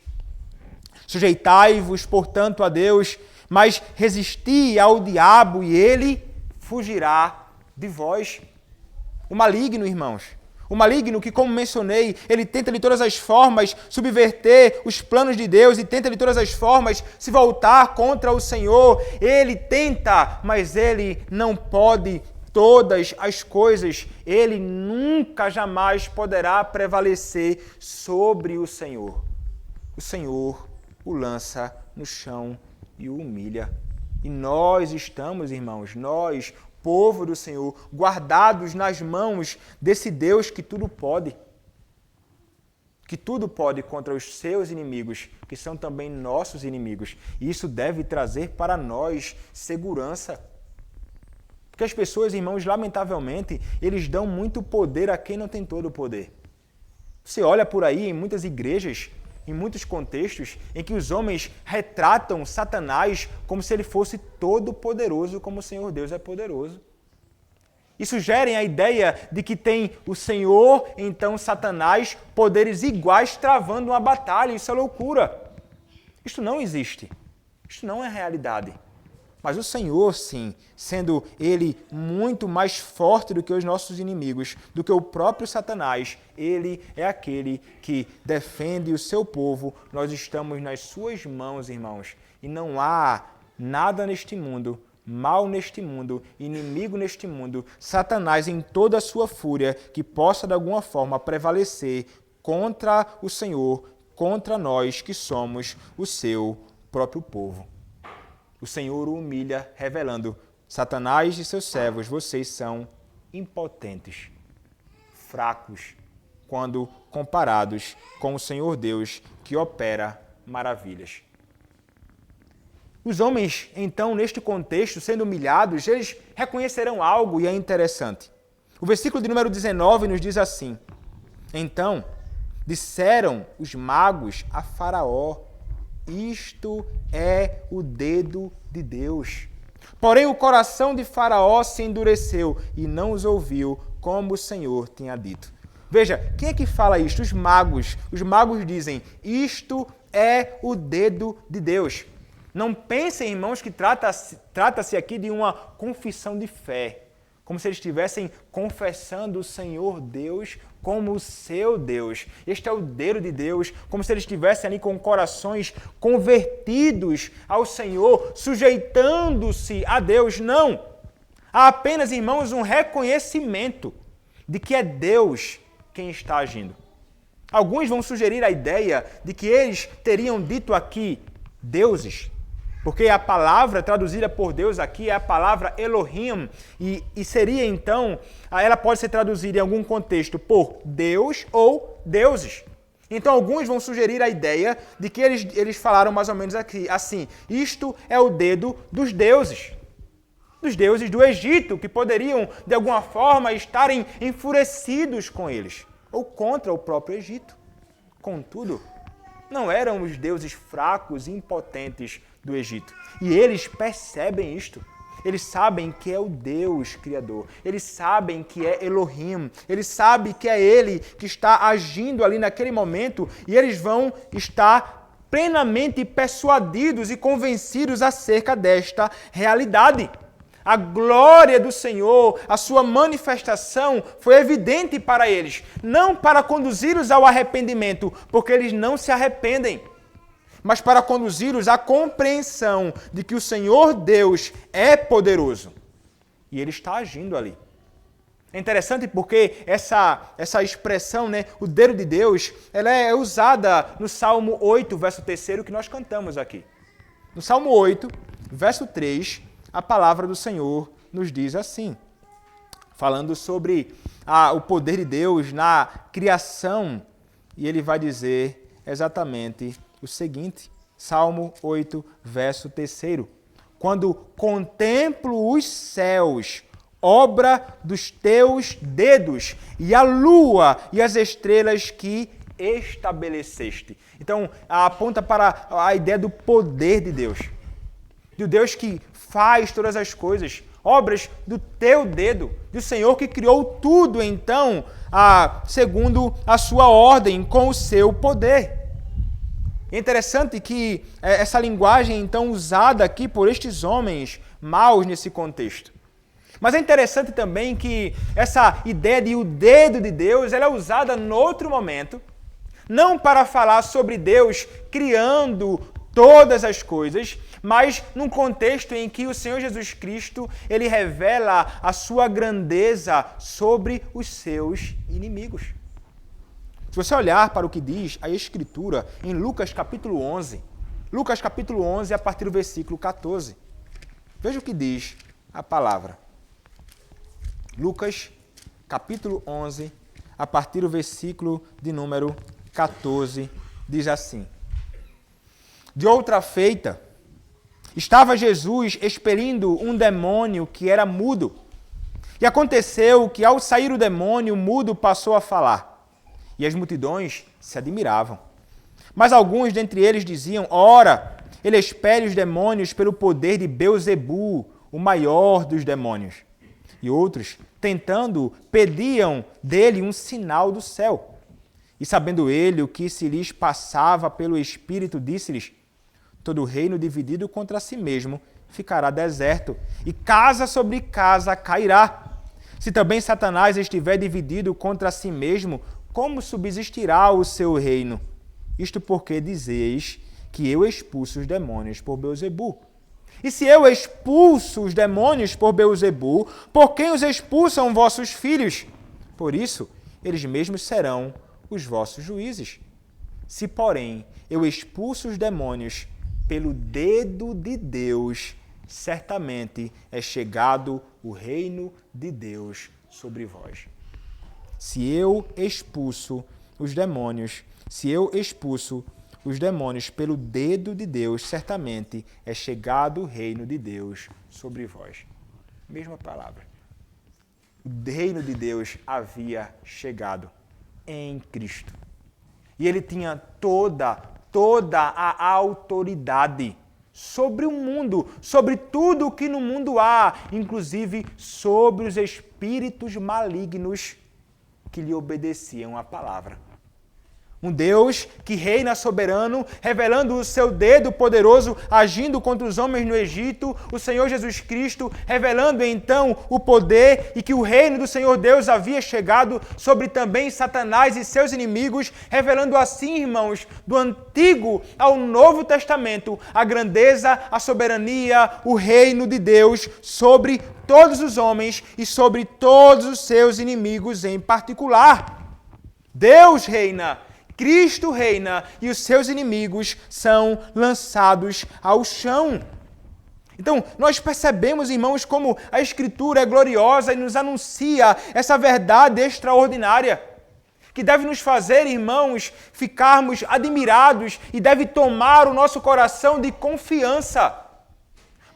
sujeitai-vos, portanto, a Deus, mas resisti ao diabo e ele fugirá de vós. O maligno, irmãos, o maligno que, como mencionei, ele tenta de todas as formas subverter os planos de Deus e tenta de todas as formas se voltar contra o Senhor. Ele tenta, mas ele não pode todas as coisas. Ele nunca, jamais poderá prevalecer sobre o Senhor. O Senhor o lança no chão e o humilha. E nós estamos, irmãos, nós, povo do Senhor, guardados nas mãos desse Deus que tudo pode contra os seus inimigos, que são também nossos inimigos. E isso deve trazer para nós segurança. Porque as pessoas, irmãos, lamentavelmente, eles dão muito poder a quem não tem todo o poder. Você olha por aí em muitas igrejas, em muitos contextos, em que os homens retratam Satanás como se ele fosse todo poderoso, como o Senhor Deus é poderoso. e sugerem a ideia de que tem o Senhor, então Satanás, poderes iguais travando uma batalha. Isso é loucura. Isto não existe. Isto não é realidade. Mas o Senhor, sim, sendo Ele muito mais forte do que os nossos inimigos, do que o próprio Satanás, Ele é aquele que defende o seu povo. Nós estamos nas suas mãos, irmãos. E não há nada neste mundo, mal neste mundo, inimigo neste mundo, Satanás em toda a sua fúria, que possa de alguma forma prevalecer contra o Senhor, contra nós que somos o seu próprio povo. O Senhor o humilha, revelando: Satanás e seus servos, vocês são impotentes, fracos, quando comparados com o Senhor Deus, que opera maravilhas. Os homens, então, neste contexto, sendo humilhados, eles reconhecerão algo e é interessante. O versículo de número 19 nos diz assim: Então, disseram os magos a Faraó: Isto é o dedo de Deus. Porém, o coração de Faraó se endureceu e não os ouviu, como o Senhor tinha dito. Veja, quem é que fala isto? Os magos. Os magos dizem: Isto é o dedo de Deus. Não pensem, irmãos, que trata-se aqui de uma confissão de fé, como se eles estivessem confessando o Senhor Deus como o seu Deus. Este é o dedo de Deus, como se eles estivessem ali com corações convertidos ao Senhor, sujeitando-se a Deus. Não! Há apenas, irmãos, um reconhecimento de que é Deus quem está agindo. Alguns vão sugerir a ideia de que eles teriam dito aqui deuses, porque a palavra traduzida por Deus aqui é a palavra Elohim, e seria então, ela pode ser traduzida em algum contexto por Deus ou deuses. Então alguns vão sugerir a ideia de que eles falaram mais ou menos aqui, assim: isto é o dedo dos deuses do Egito, que poderiam de alguma forma estarem enfurecidos com eles, ou contra o próprio Egito. Contudo, não eram os deuses fracos e impotentes do Egito. E eles percebem isto. Eles sabem que é o Deus Criador. Eles sabem que é Elohim. Eles sabem que é Ele que está agindo ali naquele momento. E eles vão estar plenamente persuadidos e convencidos acerca desta realidade. A glória do Senhor, a sua manifestação foi evidente para eles, não para conduzi-los ao arrependimento, porque eles não se arrependem, mas para conduzi-los à compreensão de que o Senhor Deus é poderoso. E Ele está agindo ali. É interessante porque essa expressão, né, o dedo de Deus, ela é usada no Salmo 8, verso 3, que nós cantamos aqui. No Salmo 8, verso 3, a palavra do Senhor nos diz assim, falando sobre o poder de Deus na criação, e ele vai dizer exatamente o seguinte, Salmo 8, verso 3, quando contemplo os céus, obra dos teus dedos, e a lua e as estrelas que estabeleceste. Então, aponta para a ideia do poder de Deus. Do Deus que faz todas as coisas, obras do teu dedo, do Senhor que criou tudo, então, segundo a sua ordem, com o seu poder. É interessante que essa linguagem, então, usada aqui por estes homens maus nesse contexto. Mas é interessante também que essa ideia de o dedo de Deus, ela é usada em outro momento, não para falar sobre Deus criando todas as coisas, mas num contexto em que o Senhor Jesus Cristo, ele revela a sua grandeza sobre os seus inimigos. Se você olhar para o que diz a Escritura em Lucas capítulo 11, a partir do versículo 14, veja o que diz a palavra. Lucas capítulo 11, a partir do versículo de número 14, diz assim: De outra feita, estava Jesus expelindo um demônio que era mudo. E aconteceu que, ao sair o demônio, o mudo passou a falar. E as multidões se admiravam. Mas alguns dentre eles diziam: Ora, ele expele os demônios pelo poder de Beelzebu, o maior dos demônios. E outros Tentando, pediam dele um sinal do céu. E sabendo ele o que se lhes passava pelo Espírito, disse-lhes: todo reino dividido contra si mesmo ficará deserto, e casa sobre casa cairá. Se também Satanás estiver dividido contra si mesmo, como subsistirá o seu reino? Isto porque dizeis que eu expulso os demônios por Beelzebu. E se eu expulso os demônios por Beelzebu, por quem os expulsam vossos filhos? Por isso, eles mesmos serão os vossos juízes. Se, porém, eu expulso os demônios pelo dedo de Deus, certamente é chegado o reino de Deus sobre vós. Se eu expulso os demônios pelo dedo de Deus, certamente é chegado o reino de Deus sobre vós. Mesma palavra. O reino de Deus havia chegado em Cristo. E ele tinha toda a autoridade sobre o mundo, sobre tudo o que no mundo há, inclusive sobre os espíritos malignos que lhe obedeciam à palavra. Um Deus que reina soberano, revelando o seu dedo poderoso, agindo contra os homens no Egito, o Senhor Jesus Cristo, revelando então o poder e que o reino do Senhor Deus havia chegado sobre também Satanás e seus inimigos, revelando assim, irmãos, do Antigo ao Novo Testamento, a grandeza, a soberania, o reino de Deus sobre todos os homens e sobre todos os seus inimigos em particular. Deus reina, Cristo reina e os seus inimigos são lançados ao chão. Então, nós percebemos, irmãos, como a Escritura é gloriosa e nos anuncia essa verdade extraordinária, que deve nos fazer, irmãos, ficarmos admirados e deve tomar o nosso coração de confiança.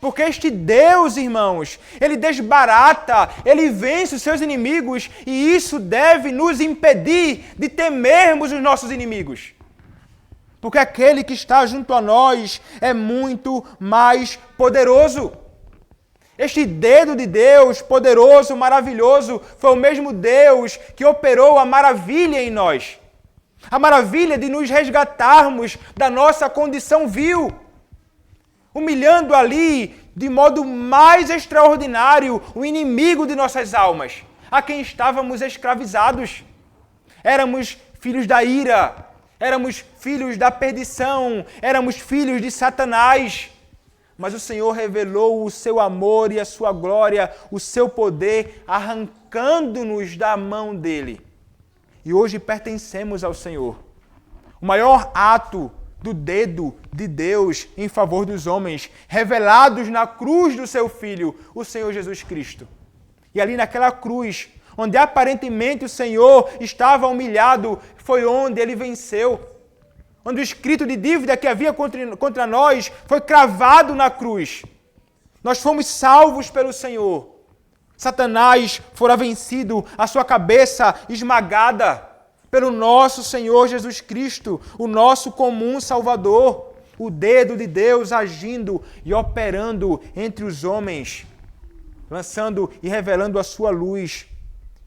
Porque este Deus, irmãos, ele desbarata, ele vence os seus inimigos e isso deve nos impedir de temermos os nossos inimigos. Porque aquele que está junto a nós é muito mais poderoso. Este dedo de Deus, poderoso, maravilhoso, foi o mesmo Deus que operou a maravilha em nós. A maravilha de nos resgatarmos da nossa condição vil, humilhando ali, de modo mais extraordinário, o inimigo de nossas almas, a quem estávamos escravizados. Éramos filhos da ira, éramos filhos da perdição, éramos filhos de Satanás. Mas o Senhor revelou o seu amor e a sua glória, o seu poder, arrancando-nos da mão dele. E hoje pertencemos ao Senhor. O maior ato do dedo de Deus em favor dos homens, revelados na cruz do seu Filho, o Senhor Jesus Cristo. E ali naquela cruz, onde aparentemente o Senhor estava humilhado, foi onde ele venceu. Onde o escrito de dívida que havia contra nós foi cravado na cruz. Nós fomos salvos pelo Senhor. Satanás fora vencido, a sua cabeça esmagada pelo nosso Senhor Jesus Cristo, o nosso comum Salvador, o dedo de Deus agindo e operando entre os homens, lançando e revelando a sua luz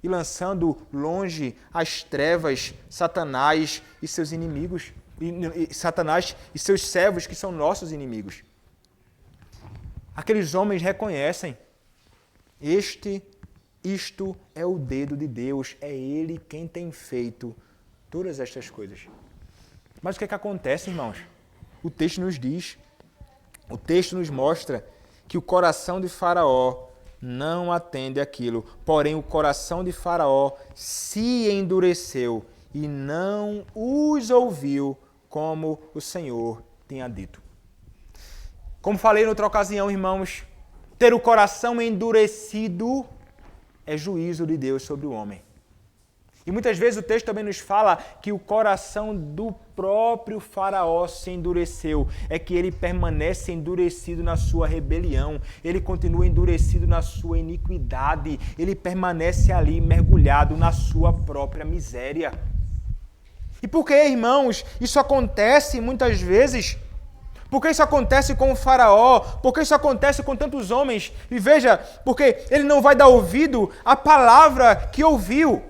e lançando longe as trevas, Satanás e seus inimigos, Satanás e seus servos que são nossos inimigos. Aqueles homens reconhecem, isto é o dedo de Deus, é Ele quem tem feito todas estas coisas. Mas o que é que acontece, irmãos? O texto nos diz, o texto nos mostra que o coração de Faraó não atende aquilo. Porém, o coração de Faraó se endureceu e não os ouviu como o Senhor tinha dito. Como falei em outra ocasião, irmãos, ter o coração endurecido é juízo de Deus sobre o homem. E muitas vezes o texto também nos fala que o coração do próprio Faraó se endureceu. É que ele permanece endurecido na sua rebelião. Ele continua endurecido na sua iniquidade. Ele permanece ali mergulhado na sua própria miséria. E por que, irmãos, isso acontece muitas vezes? Por que isso acontece com o faraó? Por que isso acontece com tantos homens? E veja, porque ele não vai dar ouvido à palavra que ouviu.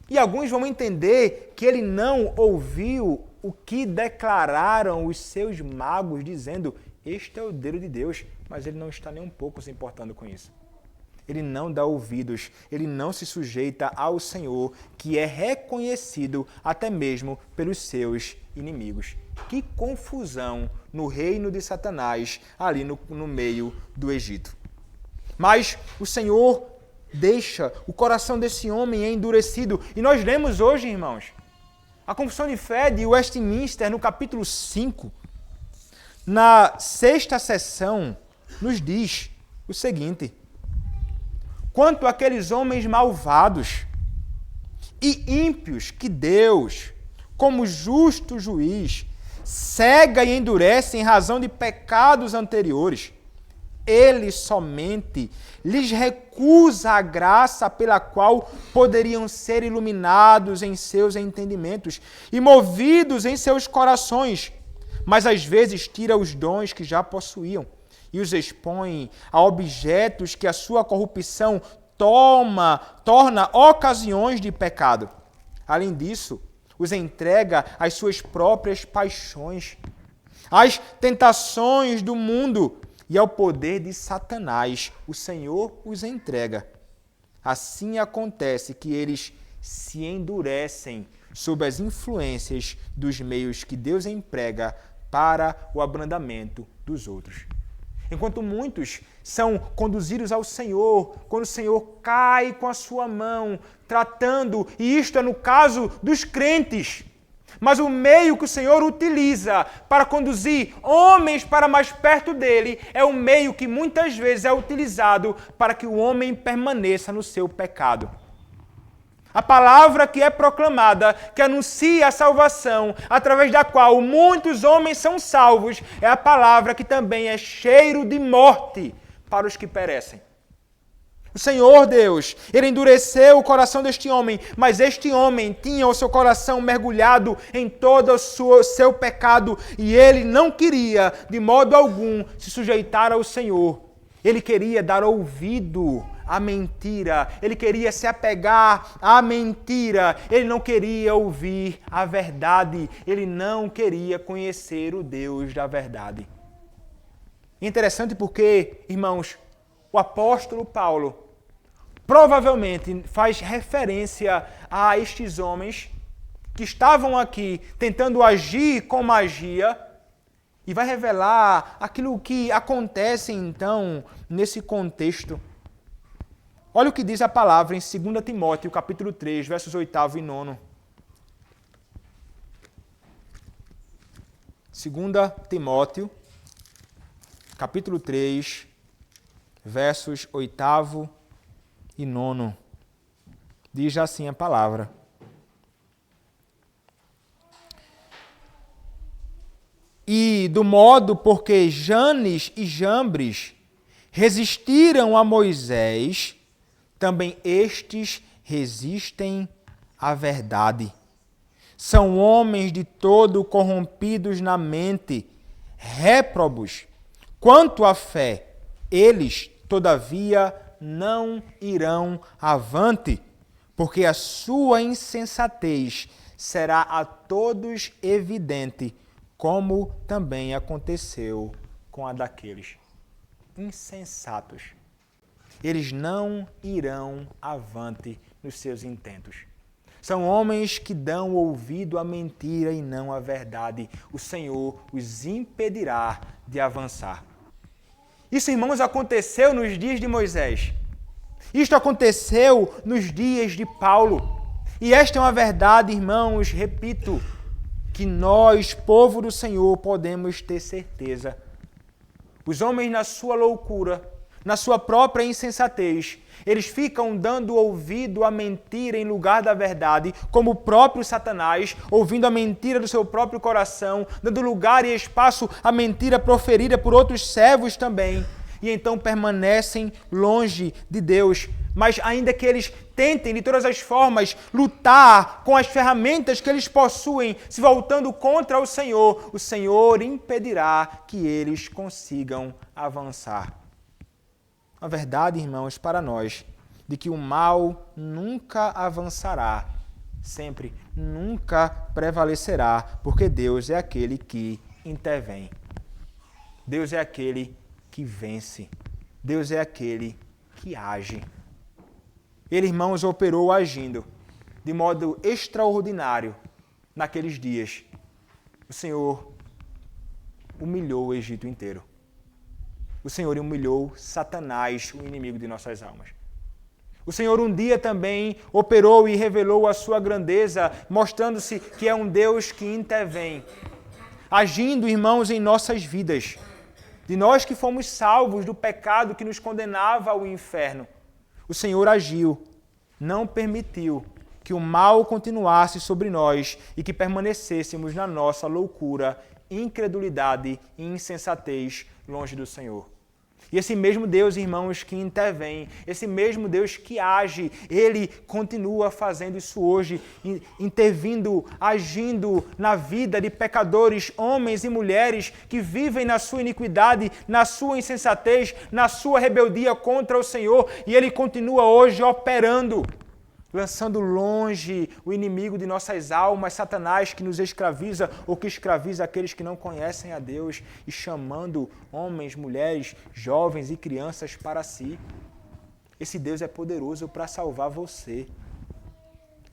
E alguns vão entender que ele não ouviu o que declararam os seus magos, dizendo, este é o dedo de Deus. Mas ele não está nem um pouco se importando com isso. Ele não dá ouvidos, ele não se sujeita ao Senhor, que é reconhecido até mesmo pelos seus inimigos. Que confusão no reino de Satanás, ali no meio do Egito. Mas o Senhor deixa o coração desse homem endurecido. E nós lemos hoje, irmãos, a Confissão de Fé de Westminster, no capítulo 5, na 6ª sessão, nos diz o seguinte: quanto àqueles homens malvados e ímpios que Deus, como justo juiz, cega e endurece em razão de pecados anteriores, ele somente lhes recusa a graça pela qual poderiam ser iluminados em seus entendimentos e movidos em seus corações, mas às vezes tira os dons que já possuíam e os expõe a objetos que a sua corrupção torna ocasiões de pecado. Além disso, os entrega às suas próprias paixões, às tentações do mundo e ao poder de Satanás. O Senhor os entrega. Assim acontece que eles se endurecem sob as influências dos meios que Deus emprega para o abrandamento dos outros. Enquanto muitos são conduzidos ao Senhor, quando o Senhor cai com a sua mão, tratando, e isto é no caso dos crentes, mas o meio que o Senhor utiliza para conduzir homens para mais perto dele é o meio que muitas vezes é utilizado para que o homem permaneça no seu pecado. A palavra que é proclamada, que anuncia a salvação, através da qual muitos homens são salvos, é a palavra que também é cheiro de morte para os que perecem. O Senhor Deus, ele endureceu o coração deste homem, mas este homem tinha o seu coração mergulhado em todo o seu pecado e ele não queria, de modo algum, se sujeitar ao Senhor. Ele queria dar ouvido à mentira, ele queria se apegar à mentira, ele não queria ouvir a verdade, ele não queria conhecer o Deus da verdade. Interessante porque, irmãos, o apóstolo Paulo provavelmente faz referência a estes homens que estavam aqui tentando agir com magia e vai revelar aquilo que acontece então nesse contexto. Olha o que diz a palavra em 2 Timóteo, capítulo 3, versos 8 e 9. 2 Timóteo, capítulo 3, versos 8 e 9. Diz assim a palavra: e do modo porque Janes e Jambres resistiram a Moisés, também estes resistem à verdade. São homens de todo corrompidos na mente, réprobos. Quanto à fé, eles, todavia, não irão avante, porque a sua insensatez será a todos evidente, como também aconteceu com a daqueles insensatos. Eles não irão avante nos seus intentos. São homens que dão ouvido à mentira e não à verdade. O Senhor os impedirá de avançar. Isso, irmãos, aconteceu nos dias de Moisés. Isto aconteceu nos dias de Paulo. E esta é uma verdade, irmãos, repito, que nós, povo do Senhor, podemos ter certeza. Os homens, na sua loucura, na sua própria insensatez, eles ficam dando ouvido à mentira em lugar da verdade, como o próprio Satanás, ouvindo a mentira do seu próprio coração, dando lugar e espaço à mentira proferida por outros servos também, e então permanecem longe de Deus. Mas ainda que eles tentem de todas as formas lutar com as ferramentas que eles possuem, se voltando contra o Senhor impedirá que eles consigam avançar. A verdade, irmãos, para nós, de que o mal nunca avançará, sempre, nunca prevalecerá, porque Deus é aquele que intervém. Deus é aquele que vence. Deus é aquele que age. Ele, irmãos, operou agindo de modo extraordinário naqueles dias. O Senhor humilhou o Egito inteiro. O Senhor humilhou Satanás, o inimigo de nossas almas. O Senhor um dia também operou e revelou a sua grandeza, mostrando-se que é um Deus que intervém, agindo, irmãos, em nossas vidas. De nós que fomos salvos do pecado que nos condenava ao inferno, o Senhor agiu, não permitiu que o mal continuasse sobre nós e que permanecêssemos na nossa loucura, incredulidade e insensatez longe do Senhor. E esse mesmo Deus, irmãos, que intervém, esse mesmo Deus que age, Ele continua fazendo isso hoje, intervindo, agindo na vida de pecadores, homens e mulheres que vivem na sua iniquidade, na sua insensatez, na sua rebeldia contra o Senhor, e Ele continua hoje operando, lançando longe o inimigo de nossas almas, Satanás, que nos escraviza ou que escraviza aqueles que não conhecem a Deus, e chamando homens, mulheres, jovens e crianças para si. Esse Deus é poderoso para salvar você.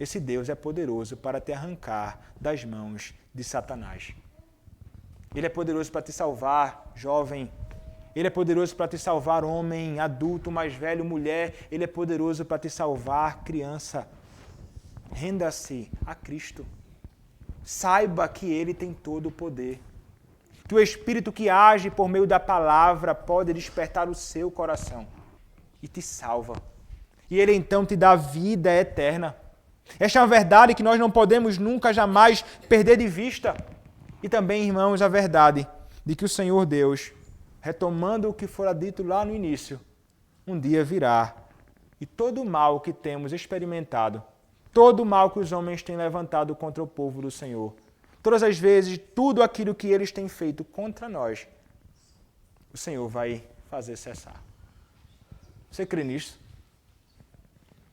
Esse Deus é poderoso para te arrancar das mãos de Satanás. Ele é poderoso para te salvar, jovem. Ele é poderoso para te salvar, homem, adulto, mais velho, mulher. Ele é poderoso para te salvar, criança. Renda-se a Cristo. Saiba que Ele tem todo o poder. Que o Espírito que age por meio da palavra pode despertar o seu coração e te salva. E Ele então te dá vida eterna. Esta é uma verdade que nós não podemos nunca, jamais perder de vista. E também, irmãos, a verdade de que o Senhor Deus, retomando o que fora dito lá no início, um dia virá e todo o mal que temos experimentado, todo o mal que os homens têm levantado contra o povo do Senhor, todas as vezes, tudo aquilo que eles têm feito contra nós, o Senhor vai fazer cessar. Você crê nisso?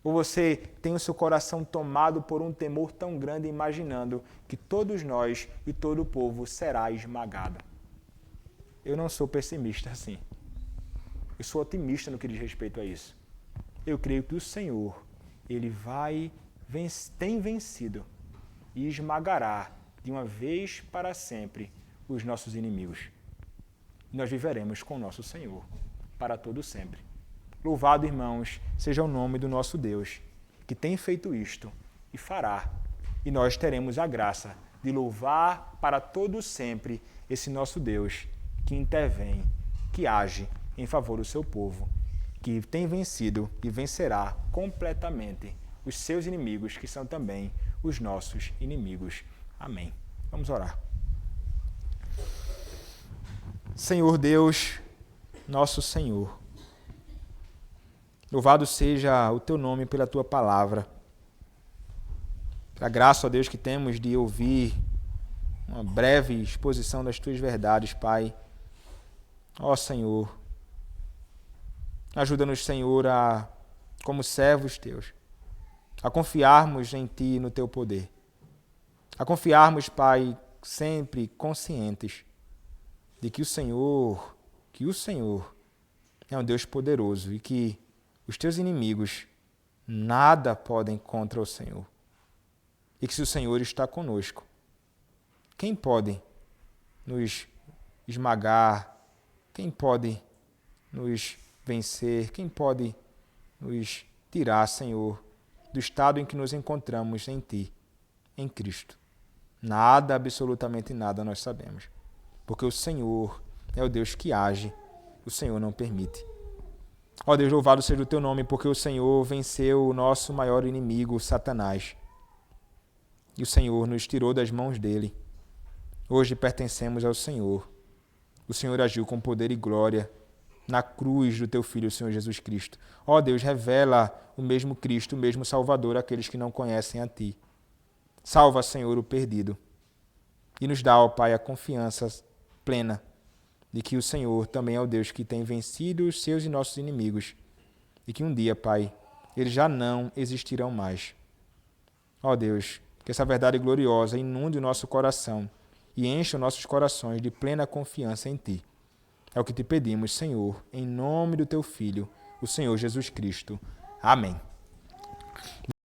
Ou você tem o seu coração tomado por um temor tão grande, imaginando que todos nós e todo o povo será esmagado? Eu não sou pessimista assim. Eu sou otimista no que diz respeito a isso. Eu creio que o Senhor, Ele tem vencido e esmagará de uma vez para sempre os nossos inimigos. Nós viveremos com o nosso Senhor para todo sempre. Louvado, irmãos, seja o nome do nosso Deus, que tem feito isto e fará. E nós teremos a graça de louvar para todo sempre esse nosso Deus, que intervém, que age em favor do seu povo, que tem vencido e vencerá completamente os seus inimigos, que são também os nossos inimigos. Amém. Vamos orar. Senhor Deus, nosso Senhor, louvado seja o Teu nome pela Tua palavra, pela graça, ó Deus, que temos de ouvir uma breve exposição das Tuas verdades, Pai. Ó Senhor, ajuda-nos, Senhor, como servos Teus, a confiarmos em Ti e no Teu poder. A confiarmos, Pai, sempre conscientes de que o Senhor é um Deus poderoso e que os Teus inimigos nada podem contra o Senhor. E que se o Senhor está conosco, quem pode nos esmagar? Quem pode nos vencer? Quem pode nos tirar, Senhor, do estado em que nos encontramos em Ti, em Cristo? Nada, absolutamente nada nós sabemos. Porque o Senhor é o Deus que age, o Senhor não permite. Ó Deus, louvado seja o Teu nome, porque o Senhor venceu o nosso maior inimigo, Satanás. E o Senhor nos tirou das mãos dele. Hoje pertencemos ao Senhor. O Senhor agiu com poder e glória na cruz do teu Filho, Senhor Jesus Cristo. Ó Deus, revela o mesmo Cristo, o mesmo Salvador àqueles que não conhecem a Ti. Salva, Senhor, o perdido. E nos dá, ó Pai, a confiança plena de que o Senhor também é o Deus que tem vencido os seus e nossos inimigos. E que um dia, Pai, eles já não existirão mais. Ó Deus, que essa verdade gloriosa inunde o nosso coração e encha os nossos corações de plena confiança em Ti. É o que te pedimos, Senhor, em nome do Teu Filho, o Senhor Jesus Cristo. Amém.